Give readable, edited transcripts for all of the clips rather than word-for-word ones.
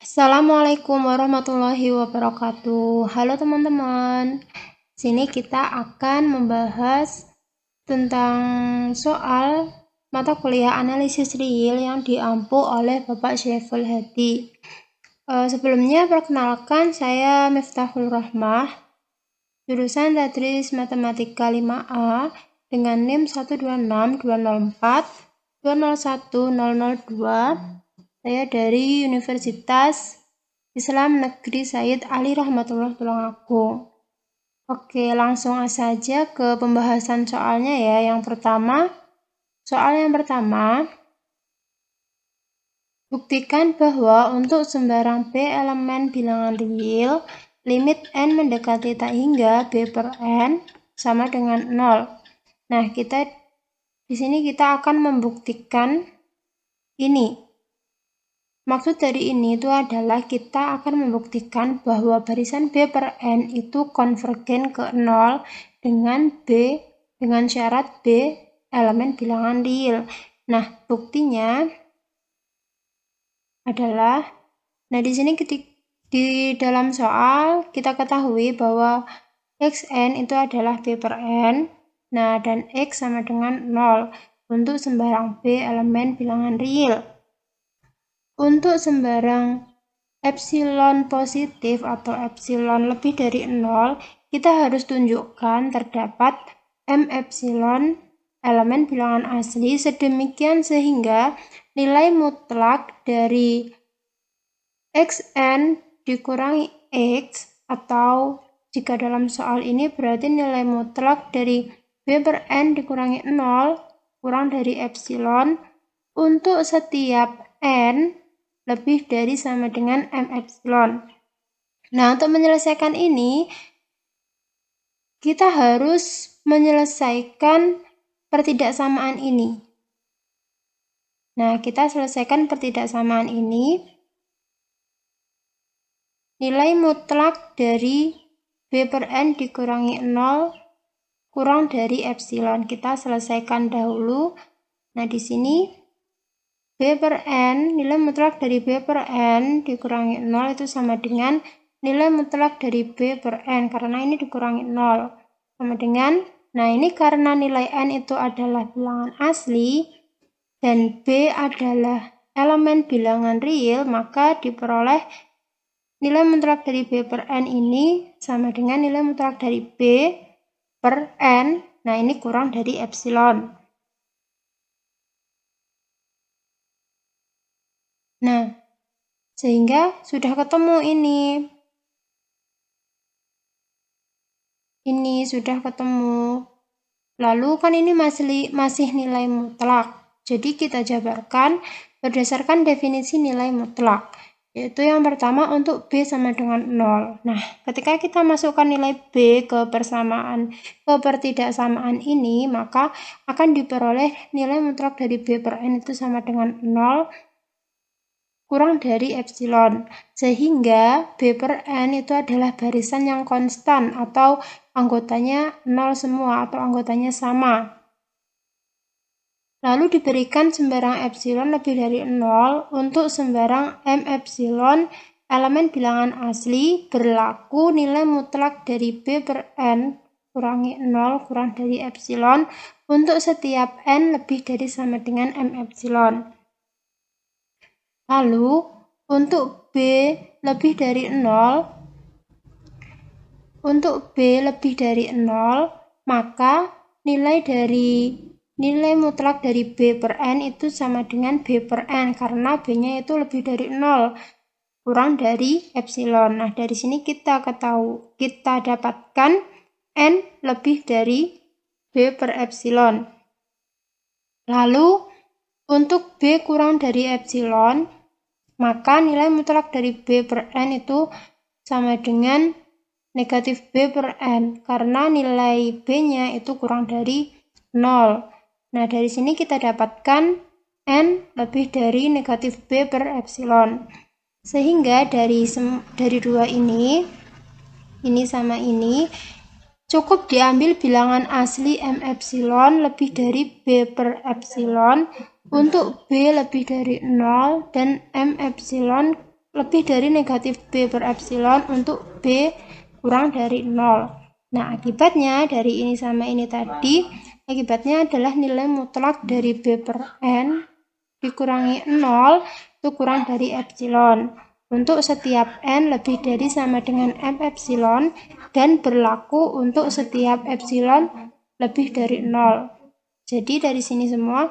Assalamualaikum warahmatullahi wabarakatuh. Halo teman-teman. Sini kita akan membahas tentang soal mata kuliah analisis real yang diampu oleh Bapak Syaiful Hadi. Sebelumnya perkenalkan, saya Miftahul Rahmah, jurusan Tadris Matematika 5A dengan NIM 1262042010002. Saya dari Universitas Islam Negeri Said Ali Rahmatullah Tulungagung. Oke, langsung saja ke pembahasan soalnya ya. Soal yang pertama, buktikan bahwa untuk sembarang B elemen bilangan real, limit n mendekati tak hingga B per n sama dengan 0. Nah, di sini kita akan membuktikan ini. Maksud dari ini itu adalah kita akan membuktikan bahwa barisan B per n itu konvergen ke 0 dengan syarat B elemen bilangan real. Nah, buktinya adalah, di sini di dalam soal kita ketahui bahwa xn itu adalah B per n, dan x sama dengan 0 untuk sembarang B elemen bilangan real. Untuk sembarang epsilon positif atau epsilon lebih dari 0, kita harus tunjukkan terdapat m epsilon elemen bilangan asli sedemikian sehingga nilai mutlak dari xn dikurangi x, atau jika dalam soal ini berarti nilai mutlak dari B per n dikurangi 0 kurang dari epsilon untuk setiap n lebih dari sama dengan m epsilon. Nah, untuk menyelesaikan ini, kita harus menyelesaikan pertidaksamaan ini. Nah, kita selesaikan pertidaksamaan ini. Nilai mutlak dari B per n dikurangi 0 kurang dari epsilon. Kita selesaikan dahulu. Nah, di sini B per n, nilai mutlak dari B per n dikurangi 0 itu sama dengan nilai mutlak dari B per n, karena ini dikurangi 0. Sama dengan, ini karena nilai n itu adalah bilangan asli, dan B adalah elemen bilangan real, maka diperoleh nilai mutlak dari B per n ini sama dengan nilai mutlak dari B per n, ini kurang dari epsilon. Nah, sehingga sudah ketemu ini. Ini sudah ketemu. Lalu kan ini masih nilai mutlak. Jadi kita jabarkan berdasarkan definisi nilai mutlak. Yaitu yang pertama untuk B sama dengan 0. Nah, ketika kita masukkan nilai B ke pertidaksamaan ini, maka akan diperoleh nilai mutlak dari B per n itu sama dengan 0 kurang dari epsilon, sehingga B per n itu adalah barisan yang konstan atau anggotanya 0 semua atau anggotanya sama. Lalu diberikan sembarang epsilon lebih dari 0 untuk sembarang m epsilon elemen bilangan asli berlaku nilai mutlak dari B per n kurangi 0 kurang dari epsilon untuk setiap n lebih dari sama dengan m epsilon. Lalu, untuk B lebih dari 0, maka nilai mutlak dari B per n itu sama dengan B per n, karena B-nya itu lebih dari 0, kurang dari epsilon. Nah, dari sini kita dapatkan n lebih dari B per epsilon. Lalu, untuk B kurang dari epsilon, maka nilai mutlak dari B per n itu sama dengan negatif B per n, karena nilai B-nya itu kurang dari 0. Nah, dari sini kita dapatkan n lebih dari negatif B per epsilon. Sehingga dari dua ini sama ini, cukup diambil bilangan asli m epsilon lebih dari B per epsilon untuk B lebih dari 0 dan m epsilon lebih dari negatif B per epsilon untuk B kurang dari 0. Nah, akibatnya dari ini sama ini tadi, akibatnya adalah nilai mutlak dari B per N dikurangi 0 itu kurang dari epsilon. Untuk setiap N lebih dari sama dengan M epsilon dan berlaku untuk setiap epsilon lebih dari 0. Jadi dari sini semua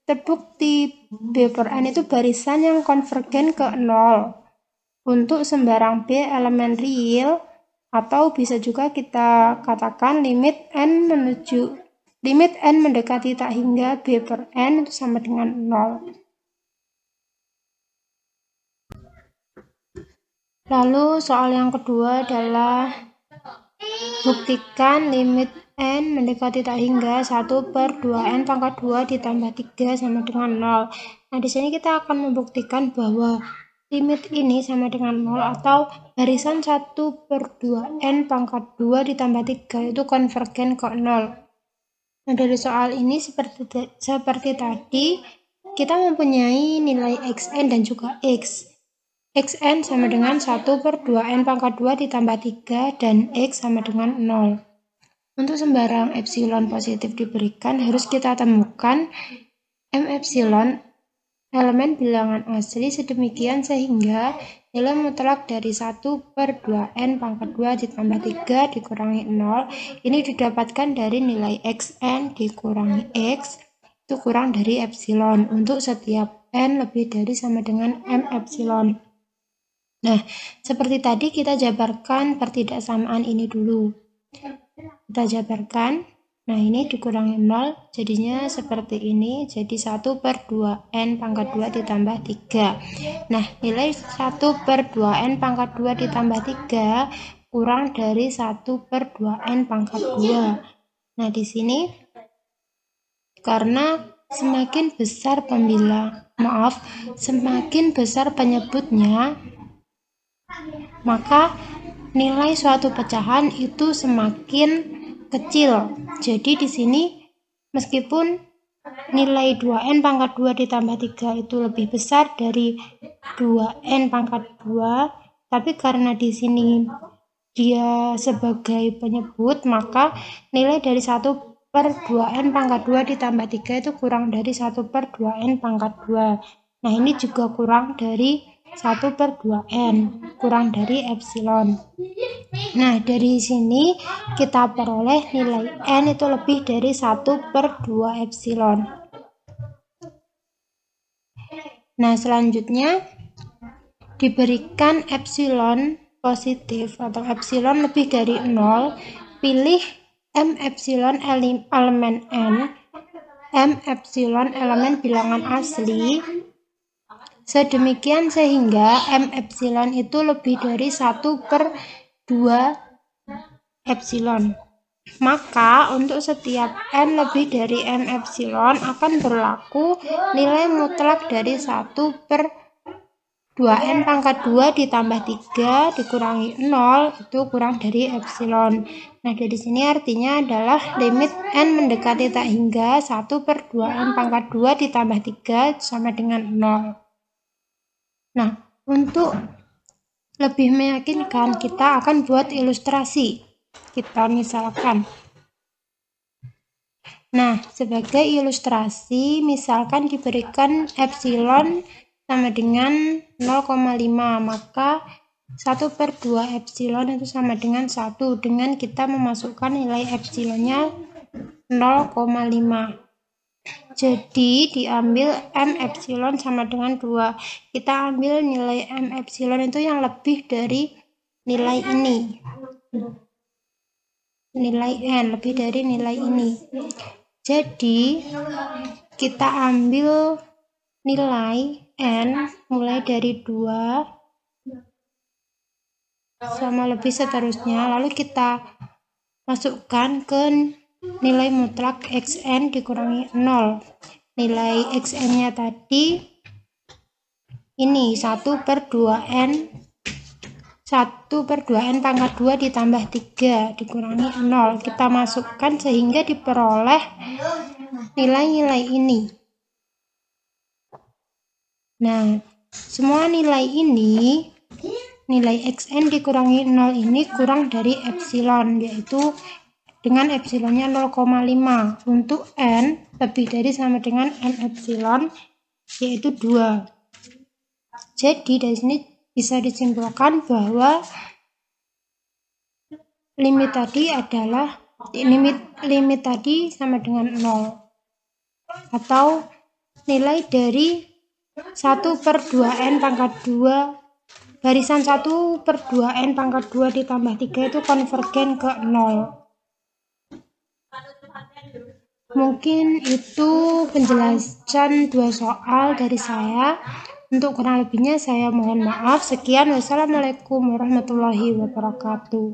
terbukti B per N itu barisan yang konvergen ke 0 untuk sembarang B elemen real, atau bisa juga kita katakan limit N mendekati tak hingga B per N itu sama dengan 0. Lalu soal yang kedua adalah buktikan limit N mendekati tak hingga 1 per 2N pangkat 2 ditambah 3 sama dengan 0. Nah, di sini kita akan membuktikan bahwa limit ini sama dengan 0 atau barisan 1 per 2N pangkat 2 ditambah 3 itu konvergen ke 0. Nah, dari soal ini seperti tadi, kita mempunyai nilai Xn dan juga X. Xn sama dengan 1 per 2N pangkat 2 ditambah 3 dan X sama dengan 0. Untuk sembarang epsilon positif diberikan, harus kita temukan M epsilon elemen bilangan asli sedemikian sehingga nilai mutlak dari 1 per 2N pangkat 2 ditambah 3 dikurangi 0 ini didapatkan dari nilai Xn dikurangi X itu kurang dari epsilon untuk setiap N lebih dari sama dengan M epsilon. Nah, seperti tadi kita jabarkan pertidaksamaan ini dulu. Kita jabarkan. Nah, ini dikurangi 0, jadinya seperti ini. Jadi 1 per 2N pangkat 2 ditambah 3. Nah, nilai 1 per 2N pangkat 2 ditambah 3 kurang dari 1 per 2N pangkat 2. Nah, di sini karena semakin besar semakin besar penyebutnya, maka nilai suatu pecahan itu semakin kecil. Jadi di sini meskipun nilai 2N pangkat 2 ditambah 3 itu lebih besar dari 2N pangkat 2, tapi karena di sini dia sebagai penyebut, maka nilai dari 1 per 2N pangkat 2 ditambah 3 itu kurang dari 1 per 2N pangkat 2. Nah, ini juga kurang dari 1 per 2N, kurang dari epsilon. Nah, dari sini kita peroleh nilai N itu lebih dari 1 per 2 epsilon. Nah, selanjutnya diberikan epsilon positif atau epsilon lebih dari 0, pilih M epsilon elemen N, M epsilon elemen bilangan asli, sedemikian sehingga M epsilon itu lebih dari 1 per 2 epsilon. Maka untuk setiap N lebih dari M epsilon akan berlaku nilai mutlak dari 1 per 2N pangkat 2 ditambah 3 dikurangi 0 itu kurang dari epsilon. Nah, dari sini artinya adalah limit N mendekati tak hingga 1 per 2N pangkat 2 ditambah 3 sama dengan 0. Nah, untuk lebih meyakinkan kita akan buat ilustrasi. Kita misalkan. Nah, sebagai ilustrasi misalkan diberikan epsilon sama dengan 0,5, maka 1 per 2 epsilon itu sama dengan 1 dengan kita memasukkan nilai epsilonnya 0,5. Jadi diambil M epsilon sama dengan 2. Kita ambil nilai M epsilon itu yang lebih dari nilai ini. Nilai N lebih dari nilai ini. Jadi kita ambil nilai N mulai dari 2 sama lebih seterusnya, lalu kita masukkan ke nilai mutlak Xn dikurangi 0. Nilai Xn-nya tadi ini 1 per 2N 1 per 2N pangkat 2 ditambah 3 dikurangi 0. Kita masukkan sehingga diperoleh nilai-nilai ini. Nah, Semua nilai ini, nilai xn dikurangi 0 ini kurang dari epsilon, yaitu dengan epsilonnya 0,5. Untuk n lebih dari sama dengan n epsilon, yaitu 2. Jadi dari sini bisa disimpulkan bahwa limit tadi sama dengan 0, atau nilai dari 1/2n pangkat 2 barisan 1/2n pangkat 2 ditambah 3 itu konvergen ke 0. Mungkin itu penjelasan 2 soal dari saya. Untuk kurang lebihnya saya mohon maaf. Sekian, wassalamualaikum warahmatullahi wabarakatuh.